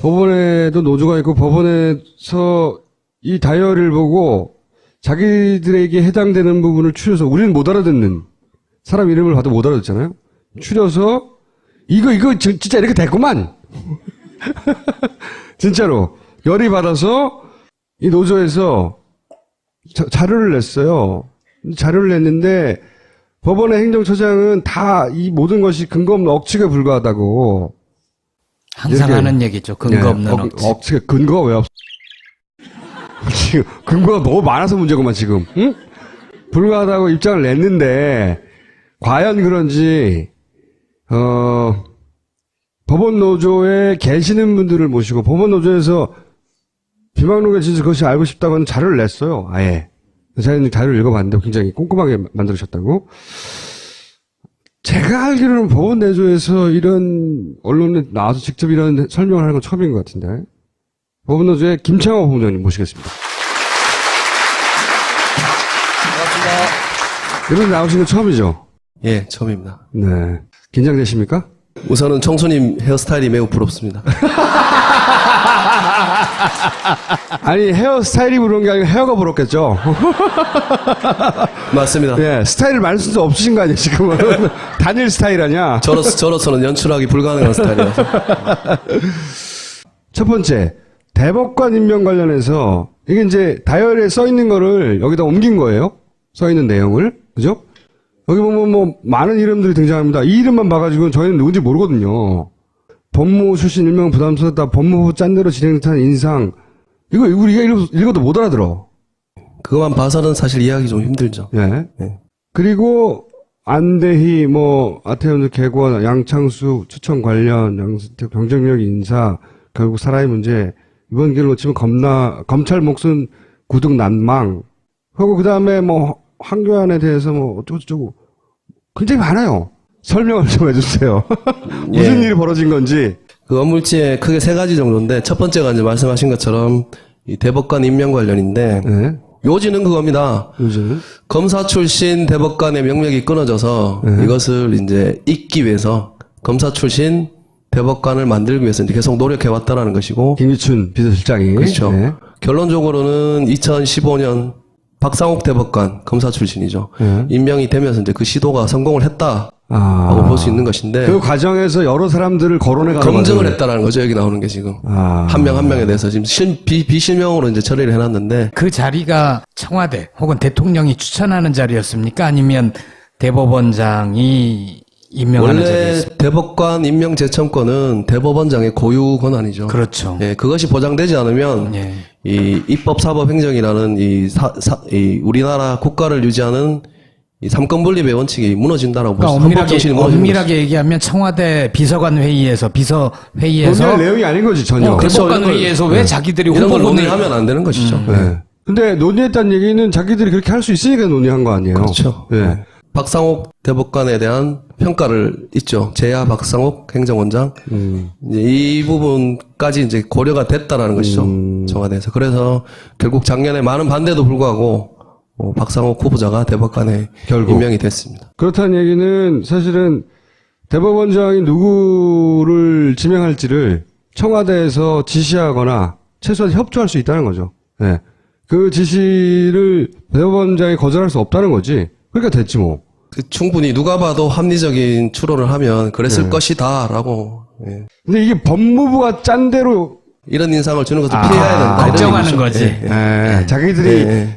법원에도 노조가 있고 법원에서 이 다이어리를 보고 자기들에게 해당되는 부분을 추려서 우리는 못 알아듣는 사람 이름을 봐도 못 알아듣잖아요. 추려서 이거 진짜 이렇게 됐구만. 진짜로 열이 받아서 이 노조에서 자료를 냈어요. 자료를 냈는데 법원의 행정처장은 다 이 모든 것이 근거 없는 억측에 불과하다고. 항상 하는 얘기죠. 근거 없는 억측. 억측에 근거가 왜 없어? 지금 근거가 너무 많아서 문제구만 지금. 응? 불가하다고 입장을 냈는데 과연 그런지 법원 노조에 계시는 분들을 모시고 법원 노조에서 비망록에 진짜 그것이 알고 싶다고 하는 자료를 냈어요. 아예. 자료를 읽어봤는데 굉장히 꼼꼼하게 만들으셨다고. 제가 알기로는 법원 내조에서 이런 언론에 나와서 직접 이런 설명을 하는 건 처음인 것 같은데. 법원 노조의 김창호 본부장님 모시겠습니다. 반갑습니다. 이런 나오신 건 처음이죠? 예, 처음입니다. 네. 긴장되십니까? 우선은 청소님 헤어스타일이 매우 부럽습니다. 아니, 헤어스타일이 부러운 게 아니고 헤어가 부럽겠죠? 맞습니다. 예, 스타일을 만들 수 없으신 거 아니에요, 지금은? 단일 스타일 아니야? 저로서는 연출하기 불가능한 스타일이라서. 첫 번째, 대법관 임명 관련해서, 이게 이제 다이어리에 써 있는 거를 여기다 옮긴 거예요? 써 있는 내용을. 그죠? 여기 보면 뭐, 많은 이름들이 등장합니다. 이 이름만 봐가지고 저희는 누군지 모르거든요. 법무부 출신 일명 부담스럽다. 법무부 짠대로 진행된 인상. 이거 우리가 읽어도 못 알아들어. 그것만 봐서는 사실 이해하기 좀 힘들죠. 예. 예. 그리고 안대희, 아태현 개관, 양창수 추천 관련, 양승택 병정력 인사, 결국 사라의 문제, 이번 기회를 놓치면 검찰 몫은 구득 난망. 그리고 그 다음에 황교안에 대해서 어쩌고저쩌고. 굉장히 많아요. 설명을 좀 해주세요. 무슨 일이 벌어진 건지. 그 업무일지에 크게 세 가지 정도인데, 첫 번째가 이제 말씀하신 것처럼, 이 대법관 임명 관련인데, 네. 요지는 그겁니다. 요즘은? 검사 출신 대법관의 명맥이 끊어져서, 이것을 이제 잇기 위해서, 검사 출신 대법관을 만들기 위해서 이제 계속 노력해왔다라는 것이고, 김기춘 비서실장이. 그렇죠. 네. 결론적으로는 2015년 박상옥 대법관 검사 출신이죠. 임명이 되면서 이제 그 시도가 성공을 했다라고 볼 수 있는 것인데 그 과정에서 여러 사람들을 거론해 가는 검증을 했다라는 거죠. 여기 나오는 게 지금 한 명 한 명에 대해서 지금 비실명으로 이제 처리를 해놨는데 그 자리가 청와대 혹은 대통령이 추천하는 자리였습니까? 아니면 대법원장이 임명하는 원래 자리였습니까? 대법관 임명 제청권은 대법원장의 고유 권한이죠. 그렇죠. 예, 그것이 보장되지 않으면 예. 이 입법사법행정이라는 이 우리나라 국가를 유지하는 이 삼권분립의 원칙이 무너진다라고 볼 수 있습니다. 헌법 정신이 무너지는 엄밀하게 얘기하면 청와대 비서관 회의에서 논의할 내용이 아닌 거지 전혀. 대법관 회의에서 왜 자기들이 이런 걸 후보군을 논의하면 안 되는 것이죠. 네. 근데 논의했다는 얘기는 자기들이 그렇게 할 수 있으니까 논의한 거 아니에요? 그렇죠. 네. 박상옥 대법관에 대한 평가를 있죠. 제야 박상옥 행정원장. 이제 이 부분까지 이제 고려가 됐다라는 것이죠. 청와대에서. 그래서 결국 작년에 많은 반대도 불구하고 박상옥 후보자가 대법관에 결국 임명이 됐습니다. 그렇다는 얘기는 사실은 대법원장이 누구를 지명할지를 청와대에서 지시하거나 최소한 협조할 수 있다는 거죠. 네. 그 지시를 대법원장이 거절할 수 없다는 거지. 그러니까 됐지 뭐. 충분히 누가 봐도 합리적인 추론을 하면 그랬을 것이다라고. 예. 근데 이게 법무부가 짠 대로 이런 인상을 주는 것을 피해야 된다. 걱정하는 거지.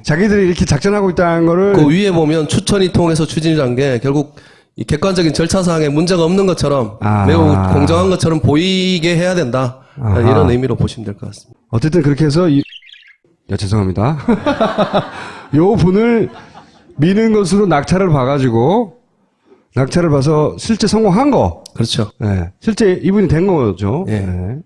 자기들이 이렇게 작전하고 있다는 거를 그 위에 보면 추천위 통해서 추진이란 게 결국 이 객관적인 절차상에 문제가 없는 것처럼 매우 공정한 것처럼 보이게 해야 된다. 이런 의미로 보시면 될 것 같습니다. 어쨌든 그렇게 해서 죄송합니다. 요 분을 미는 것으로 낙찰을 봐가지고 낙찰을 봐서 실제 성공한 거. 그렇죠. 네. 실제 이분이 된 거죠. 예. 네.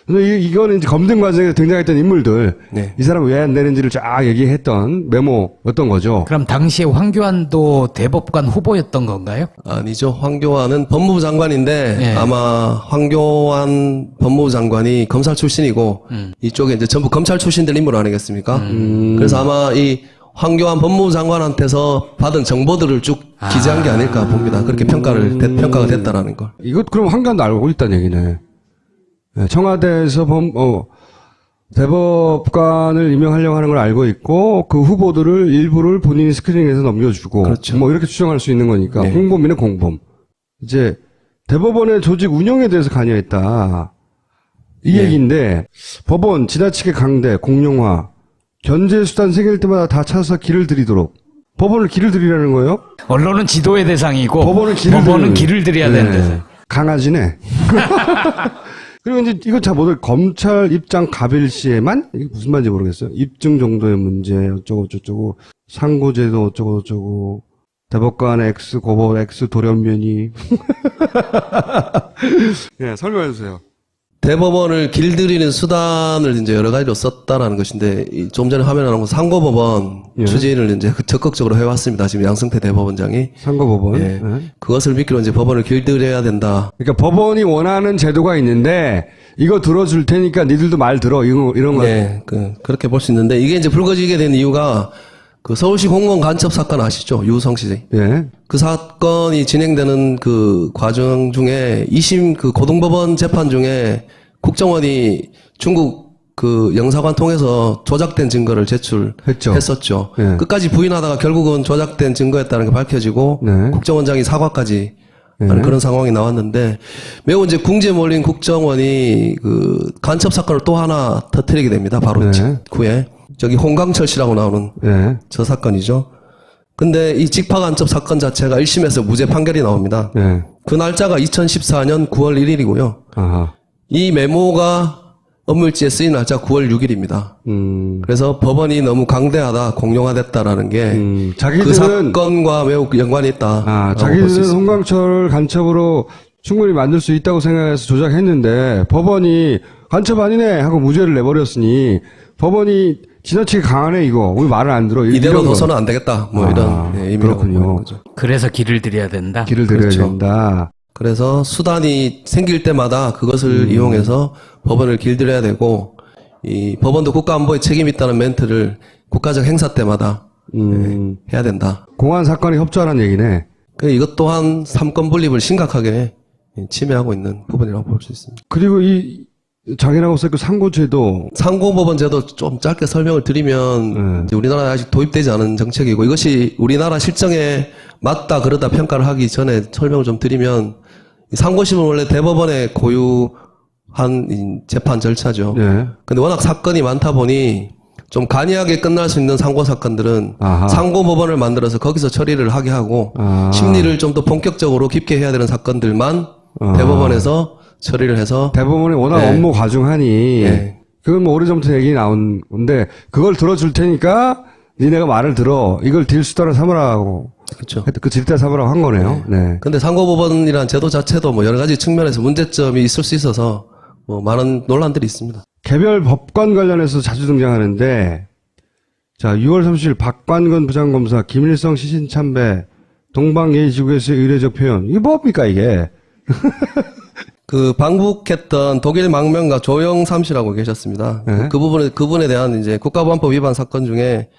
그래서 이거는 이제 검증 과정에서 등장했던 인물들, 네. 이 사람 왜 안 되는지를 쫙 얘기했던 메모였던 거죠. 그럼 당시에 황교안도 대법관 후보였던 건가요? 아니죠. 황교안은 법무부 장관인데 예. 아마 황교안 법무부 장관이 검찰 출신이고 이쪽에 이제 전부 검찰 출신들 인물 아니겠습니까? 그래서 아마 이 황교안 법무부 장관한테서 받은 정보들을 쭉 기재한 게 아닐까 봅니다. 그렇게 평가가 됐다라는 걸. 이것 그럼 황교안도 알고 있다는 얘기네. 네, 청와대에서 대법관을 임명하려고 하는 걸 알고 있고 그 후보들을 일부를 본인이 스크린ing해서 넘겨주고 그렇죠. 뭐 이렇게 추정할 수 있는 거니까 네. 공범이네 공범. 이제 대법원의 조직 운영에 대해서 관여했다. 이 네. 얘기인데 법원 지나치게 강대 공룡화 견제 수단 생길 때마다 다 찾아서 길을 들이도록 법원을 길을 들이라는 거예요? 언론은 지도의 대상이고 법원은 길을 들여야 되는데. 강아지네. 그리고 이제 이거 잘 모르 검찰 입장 갑일시에만 이게 무슨 말인지 모르겠어요. 입증 정도의 문제 어쩌고 저쩌고 상고제도 어쩌고 저쩌고 대법관의 X 고법 X 돌연변이. 예, 설명해 주세요. 대법원을 길들이는 수단을 이제 여러 가지로 썼다라는 것인데, 좀 전에 화면에 나온 상고법원 예. 추진을 이제 적극적으로 해왔습니다. 지금 양승태 대법원장이. 상고법원. 예. 예. 그것을 믿기로 이제 법원을 길들여야 된다. 그러니까 법원이 원하는 제도가 있는데 이거 들어줄 테니까 니들도 말 들어 이런 거. 네, 그렇게 볼 수 있는데, 이게 이제 불거지게 된 이유가, 그 서울시 공무원 간첩 사건 아시죠? 유성 씨. 예. 그 사건이 진행되는 그 과정 중에 2심 그 고등법원 재판 중에 국정원이 중국 그 영사관 통해서 조작된 증거를 제출했었죠. 네. 끝까지 부인하다가 결국은 조작된 증거였다는 게 밝혀지고 네. 국정원장이 사과까지 하는 그런 상황이 나왔는데, 매우 이제 궁지에 몰린 국정원이 그 간첩 사건을 또 하나 터뜨리게 됩니다. 바로 네. 직후에. 저기 홍강철 씨라고 나오는 예. 저 사건이죠. 근데 이 직파간첩 사건 자체가 1심에서 무죄 판결이 나옵니다. 예. 그 날짜가 2014년 9월 1일이고요. 아하. 이 메모가 업무일지에 쓰인 날짜 9월 6일입니다. 그래서 법원이 너무 강대하다, 공룡화됐다라는 게 그 자기들은 사건과 매우 연관이 있다. 아, 자기들은 홍강철을 간첩으로 충분히 만들 수 있다고 생각해서 조작했는데 법원이 간첩 아니네 하고 무죄를 내버렸으니 법원이 지나치게 강하네 이거 우리 말을 안 들어 이대로 이런 둬서는 안 되겠다. 뭐 이런 의미라고 보는 그렇군요. 거죠. 그래서 길을 들여야 된다. 길을 들여야 그렇죠. 된다. 그래서 수단이 생길 때마다 그것을 이용해서 법원을 길들여야 되고, 이 법원도 국가안보에 책임이 있다는 멘트를 국가적 행사 때마다 해야 된다. 공안 사건이 협조하는 얘기네. 그 이것 또한 삼권 분립을 심각하게 침해하고 있는 부분이라고 볼 수 있습니다. 그리고 이 장애라고 써있고 상고제도 상고법원제도 좀 짧게 설명을 드리면, 이제 우리나라에 아직 도입되지 않은 정책이고, 이것이 우리나라 실정에 맞다 그러다 평가를 하기 전에 설명을 좀 드리면, 이 상고심은 원래 대법원에 고유한 이 재판 절차죠. 예. 근데 워낙 사건이 많다 보니 좀 간이하게 끝날 수 있는 상고 사건들은 아하. 상고법원을 만들어서 거기서 처리를 하게 하고, 아. 심리를 좀 더 본격적으로 깊게 해야 되는 사건들만 대법원에서 처리를 해서, 대법원이 워낙 네. 업무 과중하니 네. 그건 뭐 오래전부터 얘기 나온 건데 그걸 들어줄 테니까 니네가 말을 들어 이걸 딜수단을 삼으라고 그렇죠. 그 질대 삼으라고 한 거네요. 네. 근데 상고법원이라는 제도 자체도 뭐 여러 가지 측면에서 문제점이 있을 수 있어서 뭐 많은 논란들이 있습니다. 개별 법관 관련해서 자주 등장하는데 자 6월 30일 박관건 부장검사 김일성 시신 참배 동방예의지구에서의 의례적 표현 이게 뭡니까 이게? 그 방북했던 독일 망명가 조영삼 씨라고 계셨습니다. 네. 그분에 대한 이제 국가보안법 위반 사건 중에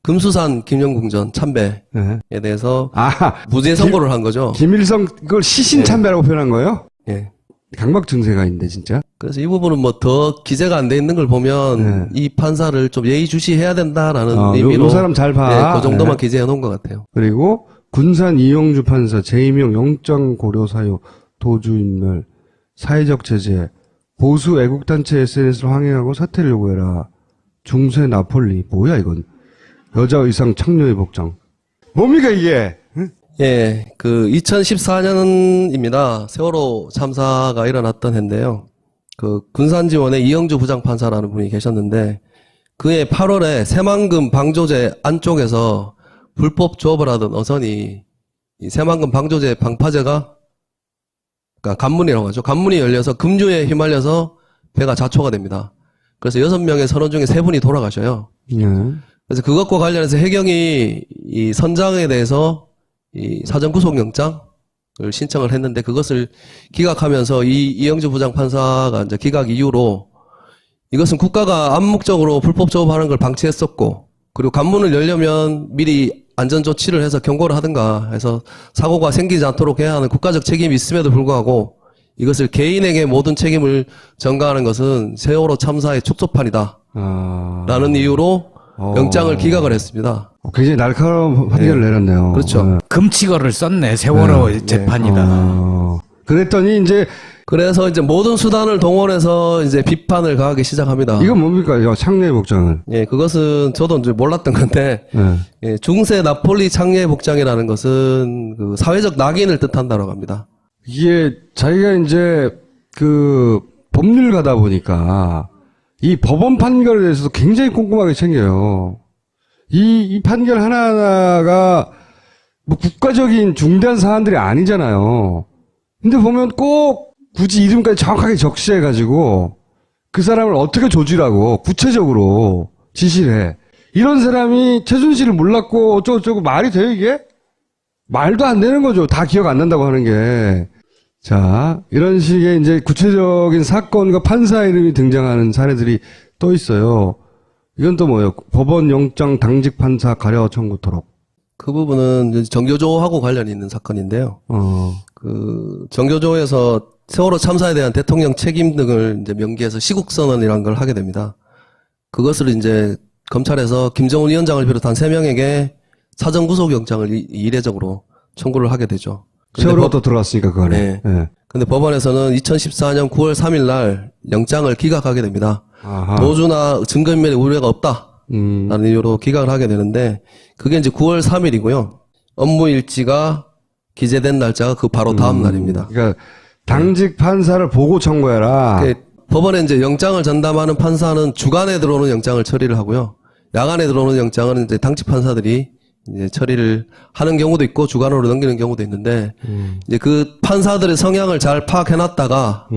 금수산 김영궁전 참배에 네. 대해서 아 무죄 선고를 한 거죠. 김일성 그걸 시신 참배라고 표현한 거예요? 예. 강박 증세가 있는데 진짜. 그래서 이 부분은 뭐 더 기재가 안 돼 있는 걸 보면 이 판사를 좀 예의주시해야 된다라는 의미로 요 사람 잘 봐. 예, 그 정도만 네. 기재해 놓은 것 같아요. 그리고 군산 이용주 판사 재임용 영장 고려 사유 도주인멸 사회적 제재 보수 애국단체 SNS를 항의하고 사퇴를 요구해라 중세 나폴리 뭐야 이건 여자 의상 창녀의 복장 뭡니까 이게? 예, 그 2014년입니다. 세월호 참사가 일어났던 해인데요. 그 군산지원의 이영주 부장판사라는 분이 계셨는데 그해 8월에 새만금 방조제 안쪽에서 불법 조업을 하던 어선이 이 새만금 방조제 방파제가 그러니까 간문이라고 하죠. 간문이 열려서 급류에 휘말려서 배가 자초가 됩니다. 그래서 6명의 선원 중에 3분이 돌아가셔요. 예. 그래서 그것과 관련해서 해경이 이 선장에 대해서 이 사전 구속영장을 신청을 했는데 그것을 기각하면서 이 이영주 부장판사가 이제 기각 이유로 이것은 국가가 암묵적으로 불법 조업하는 걸 방치했었고 그리고 관문을 열려면 미리 안전조치를 해서 경고를 하든가 해서 사고가 생기지 않도록 해야 하는 국가적 책임이 있음에도 불구하고 이것을 개인에게 모든 책임을 전가하는 것은 세월호 참사의 촉소판이다. 라는 이유로 영장을 기각을 했습니다. 굉장히 날카로운 판결을 내렸네요. 그렇죠. 네. 금치거를 썼네. 세월호 재판이다. 그랬더니 이제 그래서 이제 모든 수단을 동원해서 이제 비판을 가하기 시작합니다. 이건 뭡니까? 이 창녀의 복장은. 예, 그것은 저도 이제 몰랐던 건데, 네. 예, 중세 나폴리 창녀의 복장이라는 것은 그 사회적 낙인을 뜻한다고 합니다. 이게 자기가 이제 그 법률가다 보니까 이 법원 판결에 대해서도 굉장히 꼼꼼하게 챙겨요. 이 판결 하나하나가 뭐 국가적인 중대한 사안들이 아니잖아요. 근데 보면 꼭 굳이 이름까지 정확하게 적시해가지고 그 사람을 어떻게 조지라고 구체적으로 지시를 해. 이런 사람이 최순실을 몰랐고 어쩌고저쩌고 말이 돼요 이게? 말도 안 되는 거죠. 다 기억 안 난다고 하는 게. 자, 이런 식의 이제 구체적인 사건과 판사 이름이 등장하는 사례들이 또 있어요. 이건 또 뭐예요? 법원 영장 당직 판사 가려 청구 토록. 그 부분은 이제 정교조하고 관련이 있는 사건인데요. 그 정교조에서 세월호 참사에 대한 대통령 책임 등을 이제 명기해서 시국선언이라는 걸 하게 됩니다. 그것을 이제 검찰에서 김정은 위원장을 비롯한 3명에게 사전 구속 영장을 이례적으로 청구를 하게 되죠. 세월호가 또 들어왔으니까 그 안에. 네. 네. 근데 법원에서는 2014년 9월 3일 날 영장을 기각하게 됩니다. 아하. 도주나 증거인멸의 우려가 없다. 라는 이유로 기각을 하게 되는데 그게 이제 9월 3일이고요. 업무 일지가 기재된 날짜가 그 바로 다음 날입니다. 그러니까 당직 판사를 보고 청구해라. 법원에 이제 영장을 전담하는 판사는 주간에 들어오는 영장을 처리를 하고요. 야간에 들어오는 영장은 이제 당직 판사들이 이제 처리를 하는 경우도 있고 주간으로 넘기는 경우도 있는데 이제 그 판사들의 성향을 잘 파악해놨다가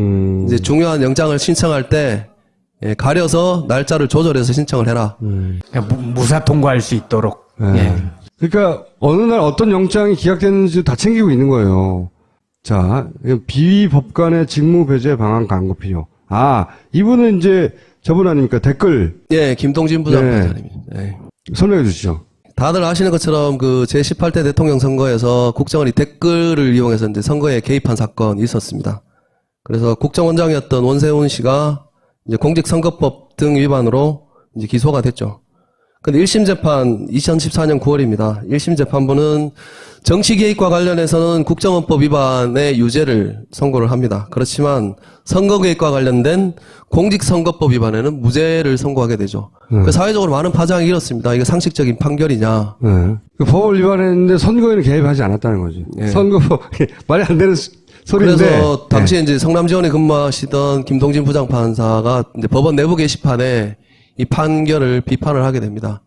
이제 중요한 영장을 신청할 때 예, 가려서 날짜를 조절해서 신청을 해라. 그러니까 무사 통과할 수 있도록. 네. 예. 그러니까 어느 날 어떤 영장이 기각됐는지 다 챙기고 있는 거예요. 자, 비위 법관의 직무 배제 방안 강구 필요. 아, 이분은 이제 저분 아닙니까? 댓글. 예, 김동진 부장판사님입니다. 네. 예. 설명해 주시죠. 다들 아시는 것처럼 그 제18대 대통령 선거에서 국정원이 댓글을 이용해서 이제 선거에 개입한 사건이 있었습니다. 그래서 국정원장이었던 원세훈 씨가 이제 공직선거법 등 위반으로 이제 기소가 됐죠. 근데 1심 재판 2014년 9월입니다. 1심 재판부는 정치 개입과 관련해서는 국정원법 위반의 유죄를 선고를 합니다. 그렇지만 선거 개입과 관련된 공직선거법 위반에는 무죄를 선고하게 되죠. 그 사회적으로 많은 파장이 일었습니다. 이게 상식적인 판결이냐. 네. 그 법을 위반했는데 선거에는 개입하지 않았다는 거지. 네. 선거법 말이 안 되는 소리인데. 그래서 당시에 이제 성남지원에 근무하시던 김동진 부장판사가 이제 법원 내부 게시판에 이 판결을 비판을 하게 됩니다.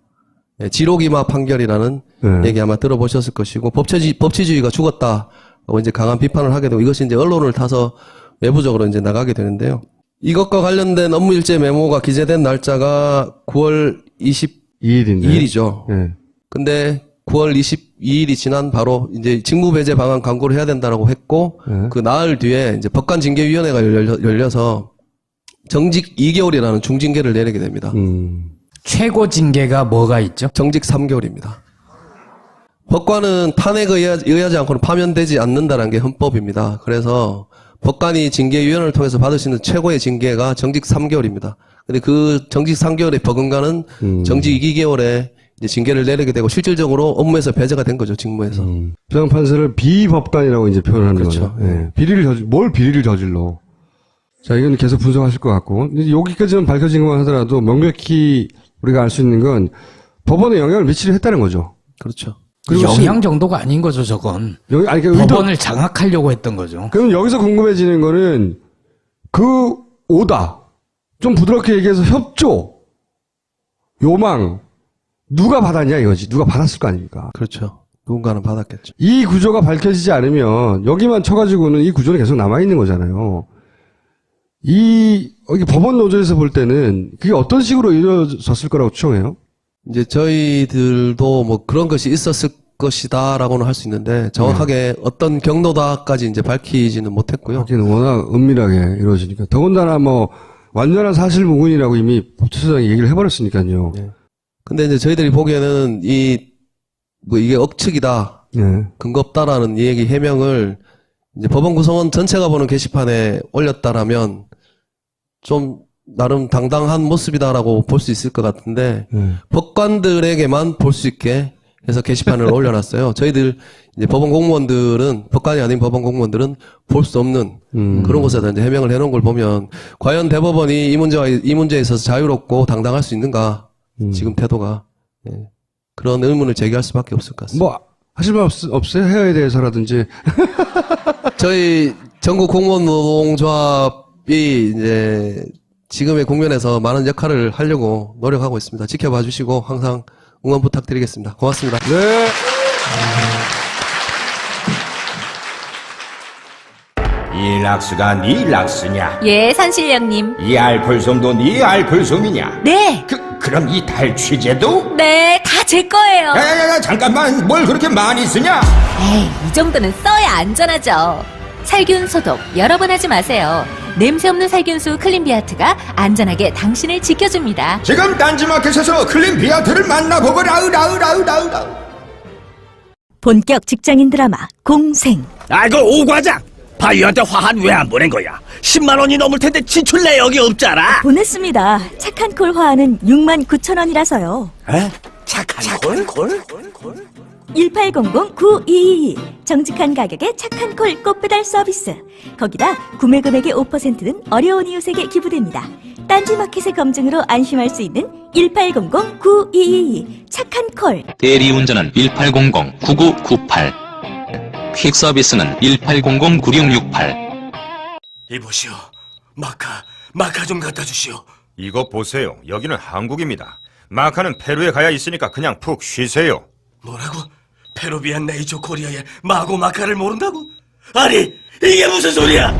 예, 지록이마 판결이라는 얘기 아마 들어보셨을 것이고 법치주의가 죽었다라고 이제 강한 비판을 하게 되고 이것이 이제 언론을 타서 외부적으로 이제 나가게 되는데요. 이것과 관련된 업무 일제 메모가 기재된 날짜가 9월 22일이죠. 네. 근데 9월 22일이 지난 바로 이제 직무 배제 방안 강구를 해야 된다라고 했고 그 나흘 뒤에 이제 법관 징계위원회가 열려서 정직 2개월이라는 중징계를 내리게 됩니다. 최고 징계가 뭐가 있죠? 정직 3개월입니다. 법관은 탄핵에 의하지 않고는 파면되지 않는다는 게 헌법입니다. 그래서 법관이 징계위원회를 통해서 받을 수 있는 최고의 징계가 정직 3개월입니다. 근데 그 정직 3개월의 버금가는 정직 2개월에 이제 징계를 내리게 되고 실질적으로 업무에서 배제가 된 거죠, 직무에서. 부장판사를 비법관이라고 이제 표현하는 그렇죠. 거죠. 네. 뭘 비리를 저질러. 자, 이건 계속 분석하실 것 같고. 여기까지는 밝혀진 것만 하더라도 명백히 우리가 알 수 있는 건 법원에 영향을 미치려 했다는 거죠. 그렇죠. 그리고 영향 정도가 아닌 거죠, 저건. 법원을 장악하려고 했던 거죠. 그럼 여기서 궁금해지는 거는 그 오다. 좀 부드럽게 얘기해서 협조. 요망. 누가 받았냐 이거지. 누가 받았을 거 아닙니까? 그렇죠. 누군가는 받았겠죠. 이 구조가 밝혀지지 않으면 여기만 쳐가지고는 이 구조는 계속 남아있는 거잖아요. 이게 법원 노조에서 볼 때는 그게 어떤 식으로 이루어졌을 거라고 추정해요? 이제 저희들도 뭐 그런 것이 있었을 것이다라고는 할 수 있는데 정확하게 어떤 경로다까지 이제 밝히지는 못했고요. 하기는 워낙 은밀하게 이루어지니까. 더군다나 뭐 완전한 사실무근이라고 이미 법제처장이 얘기를 해버렸으니까요. 네. 근데 이제 저희들이 보기에는 이게 억측이다. 네. 근거 없다라는 이 얘기 해명을 이제 법원 구성원 전체가 보는 게시판에 올렸다라면 좀 나름 당당한 모습이다라고 볼 수 있을 것 같은데 법관들에게만 볼 수 있게 해서 게시판을 올려놨어요. 저희들 이제 법원 공무원들은 법관이 아닌 법원 공무원들은 볼 수 없는 그런 곳에다 이제 해명을 해놓은 걸 보면 과연 대법원이 이 문제에 있어서 자유롭고 당당할 수 있는가 지금 태도가 그런 의문을 제기할 수밖에 없을 것 같습니다. 뭐 하실 말 없어요? 해외에 대해서라든지. 저희 전국 공무원 노동조합이 이제 지금의 국면에서 많은 역할을 하려고 노력하고 있습니다. 지켜봐 주시고 항상 응원 부탁드리겠습니다. 고맙습니다. 네. 이 락스가 네 락스냐? 예, 산신령님. 이 알콜솜도 네 알콜솜이냐? 네. 그럼 이 탈취제도? 네, 다 제 거예요. 야야야 잠깐만 뭘 그렇게 많이 쓰냐? 에이, 이 정도는 써야 안전하죠. 살균 소독 여러 번 하지 마세요. 냄새 없는 살균수 클린비아트가 안전하게 당신을 지켜줍니다. 지금 딴지마켓에서 클린비아트를 만나보거라. 본격 직장인 드라마 공생. 아이고 오과장 바이오한테 화한 왜 안 보낸 거야? 10만 원이 넘을 텐데 지출 내역이 없잖아. 보냈습니다. 착한 콜 화하는 69,000원이라서요. 에? 착한 콜? 1800-9222 정직한 가격에 착한 콜 꽃배달 서비스. 거기다 구매 금액의 5%는 어려운 이웃에게 기부됩니다. 딴지마켓의 검증으로 안심할 수 있는 1800-9222 착한 콜. 대리운전은 1800-9998 퀵서비스는 1800-9668 이보시오 마카 좀 갖다 주시오. 이거 보세요. 여기는 한국입니다. 마카는 페루에 가야 있으니까 그냥 푹 쉬세요. 뭐라고? 페루비안 네이처 코리아의 마고 마카를 모른다고? 아니 이게 무슨 소리야?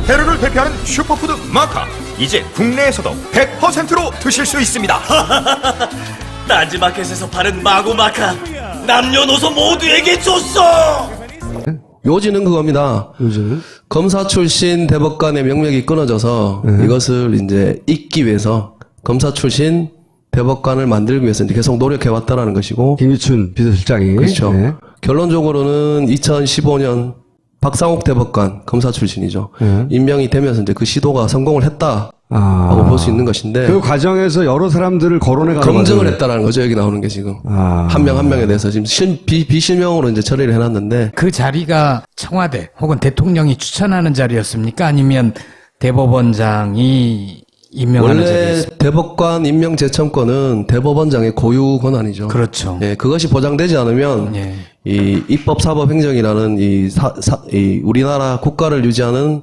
페루를 대표하는 슈퍼푸드 마카. 이제 국내에서도 100%로 드실 수 있습니다. 딴지마켓에서 파는 마고 마카 남녀노소 모두에게 줬어. 요지는 그겁니다. 요즘. 검사 출신 대법관의 명맥이 끊어져서 이것을 이제 잇기 위해서 검사 출신 대법관을 만들기 위해서 이제 계속 노력해왔다라는 것이고. 김기춘 비서실장이. 그렇죠. 네. 결론적으로는 2015년 박상옥 대법관 검사 출신이죠. 임명이 되면서 이제 그 시도가 성공을 했다라고 볼 수 있는 것인데. 그 과정에서 여러 사람들을 거론해 검증을 했다라는 거죠. 여기 나오는 게 지금. 한 명 한 명에 대해서 지금 비실명으로 이제 처리를 해놨는데. 그 자리가 청와대 혹은 대통령이 추천하는 자리였습니까? 아니면 대법원장이 임명하는 원래 자리였습니까? 대법관 임명 제청권은 대법원장의 고유 권한이죠. 그렇죠. 예, 그것이 보장되지 않으면 예. 이 입법사법행정이라는 이 우리나라 국가를 유지하는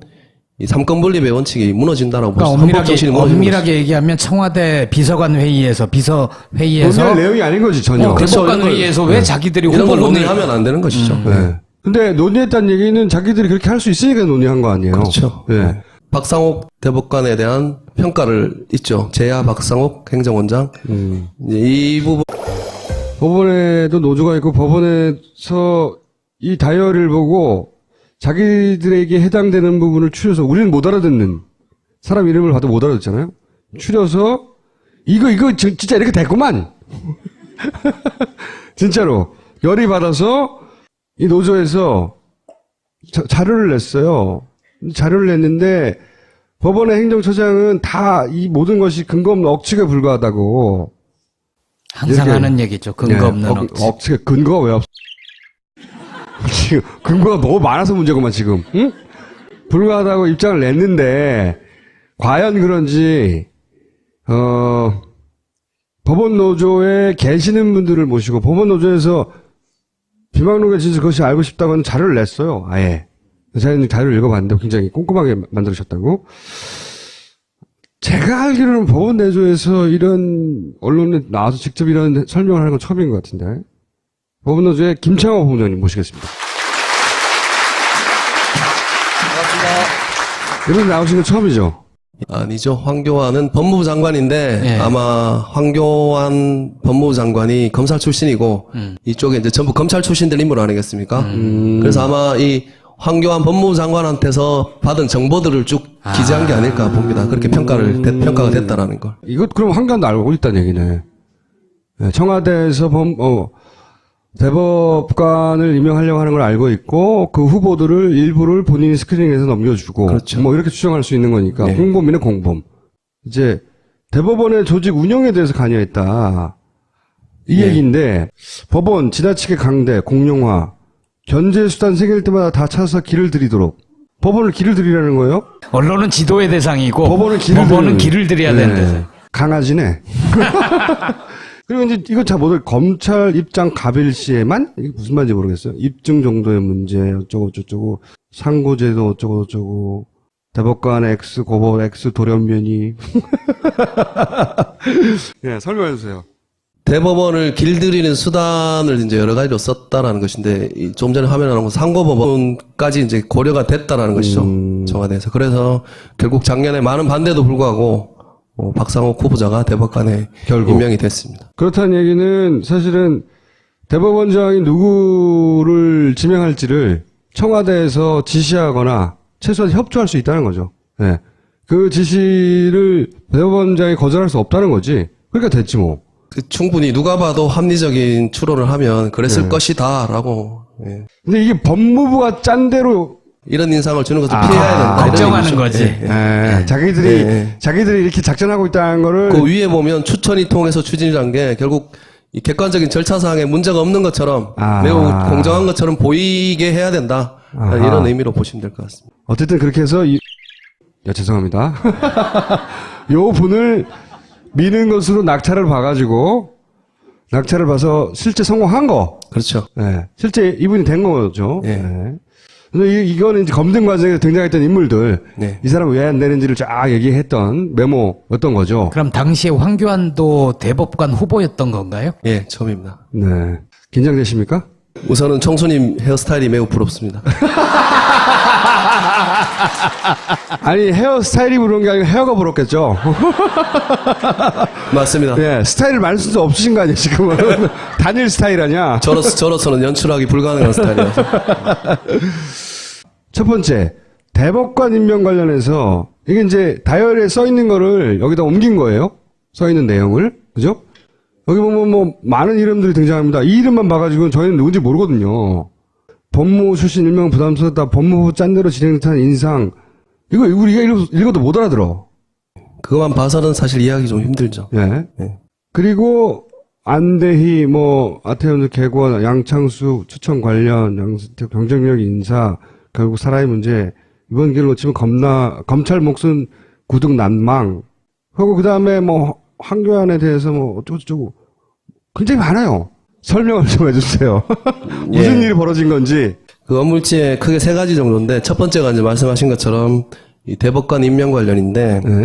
이 삼권분립의 원칙이 무너진다라고 볼 수 있습니다. 헌법 정신이 무너지는 엄밀하게 얘기하면 청와대 비서관 회의에서 논의할 내용이 아닌 거지 전혀. 대법관 회의에서 왜 자기들이 이런 걸 후보론을 논의하면 안 되는 것이죠. 네. 근데 논의했다는 얘기는 자기들이 그렇게 할 수 있으니까 논의한 거 아니에요. 그렇죠. 네. 박상옥 대법관에 대한 평가를 있죠. 제야 박상옥 행정원장. 이제 이 부분 법원에도 노조가 있고 법원에서 이 다이어리를 보고 자기들에게 해당되는 부분을 추려서 우리는 못 알아듣는 사람 이름을 봐도 못 알아듣잖아요. 추려서 이거 진짜 이렇게 됐구만. 진짜로 열이 받아서 이 노조에서 자료를 냈어요. 자료를 냈는데 법원의 행정처장은 다 이 모든 것이 근거 없는 억측에 불과하다고. 항상 이렇게, 하는 얘기죠. 근거 없는 억측. 억측에 근거가 왜 없어? 지금 근거가 너무 많아서 문제구만 지금. 응? 불가하다고 입장을 냈는데 과연 그런지 법원 노조에 계시는 분들을 모시고 법원 노조에서 비망록에 진짜 그것이 알고 싶다고 하는 자료를 냈어요. 아예. 저희는 자료를 읽어봤는데 굉장히 꼼꼼하게 만들으셨다고. 제가 알기로는 법원 내조에서 이런 언론에 나와서 직접 이런 설명을 하는 건 처음인 것 같은데. 법원 노조의 김창호 본부장님 모시겠습니다. 반갑습니다. 이런 나오신 건 처음이죠? 아니죠. 황교안은 법무부 장관인데 네. 아마 황교안 법무부 장관이 검사 출신이고 이쪽에 이제 전부 검찰 출신들 인물 아니겠습니까? 그래서 아마 이 황교안 법무부 장관한테서 받은 정보들을 쭉 기재한 게 아닐까 봅니다. 그렇게 평가가 됐다라는 걸. 이것 그럼 한간도 알고 있다는 얘기네. 네, 청와대에서 대법관을 임명하려고 하는 걸 알고 있고 그 후보들을 일부를 본인이 스크린ing해서 넘겨주고 그렇죠. 뭐 이렇게 추정할 수 있는 거니까 네. 공범이네 공범. 이제 대법원의 조직 운영에 대해서 관여했다. 이 네. 얘기인데 법원 지나치게 강대 공룡화 견제 수단 생길 때마다 다 찾아서 길을 들이도록 법원을 길을 들이라는 거예요? 언론은 지도의 대상이고 법원은 길을 들여야 되는 대상. 강아지네. 그리고 이제 이거 잘 모르 검찰 입장 갑일 시에만 이게 무슨 말인지 모르겠어요. 입증 정도의 문제 어쩌고 저쩌고 상고제도 어쩌고 저쩌고 대법관 X 고법 X 돌연변이. 예, 설명해 주세요. 대법원을 길들이는 수단을 이제 여러 가지로 썼다라는 것인데, 좀 전에 화면에 나온 상고법원까지 이제 고려가 됐다라는 것이죠. 청와대에서. 그래서 결국 작년에 많은 반대도 불구하고, 박상욱 후보자가 대법관에 결국. 임명이 됐습니다. 그렇다는 얘기는 사실은 대법원장이 누구를 지명할지를 청와대에서 지시하거나 최소한 협조할 수 있다는 거죠. 예. 그 지시를 대법원장이 거절할 수 없다는 거지. 그러니까 됐지 뭐. 충분히 누가 봐도 합리적인 추론을 하면 그랬을 것이다라고. 예. 근데 이게 법무부가 짠 대로 이런 인상을 주는 것을 피해야 된다. 이런 걱정하는 얘기죠. 거지. 예, 예. 자기들이 이렇게 작전하고 있다는 거를 그 위에 보면 추천위 통해서 추진이란 게 결국 이 객관적인 절차상에 문제가 없는 것처럼 매우 공정한 것처럼 보이게 해야 된다. 이런 의미로 보시면 될 것 같습니다. 어쨌든 그렇게 해서 죄송합니다. 요 분을 미는 것으로 낙찰을 봐가지고 낙찰을 봐서 실제 성공한 거. 그렇죠. 네. 실제 이분이 된 거죠. 예. 네. 근데 이거는 이제 검증 과정에서 등장했던 인물들, 네. 이 사람 왜 안 되는지를 쫙 얘기했던 메모였던 거죠. 그럼 당시에 황교안도 대법관 후보였던 건가요? 예, 처음입니다. 네. 긴장되십니까? 우선은 청수님 헤어스타일이 매우 부럽습니다. 아니, 헤어스타일이 부러운 게 아니고 헤어가 부럽겠죠. 맞습니다. 예, 스타일을 많이 쓸 수 없으신 거 아니에요, 지금은. 단일 스타일 아니야? 저로서는 연출하기 불가능한 스타일이라서. 첫 번째, 대법관 임명 관련해서, 이게 이제 다이어리에 써 있는 거를 여기다 옮긴 거예요. 써 있는 내용을. 그죠? 여기 보면 뭐, 많은 이름들이 등장합니다. 이 이름만 봐가지고는 저희는 누군지 모르거든요. 법무부 출신 임명 부담스럽다. 법무부 짠대로 진행된 인상. 이거 우리가 읽어도 못 알아들어. 그것만 봐서는 사실 이해하기 좀 힘들죠. 예. 예. 그리고 안대희, 아태현 개관, 양창수 추천 관련, 양승택 경쟁력 인사, 결국 사라의 문제, 이번 길로 치면 검찰 몫은 구득 난망. 하고 그 다음에 황교안에 대해서 어쩌고저쩌고 굉장히 많아요. 설명을 좀 해주세요. 무슨 일이 벌어진 건지. 그 업무일지에 크게 세 가지 정도인데, 첫 번째가 이제 말씀하신 것처럼 이 대법관 임명 관련인데,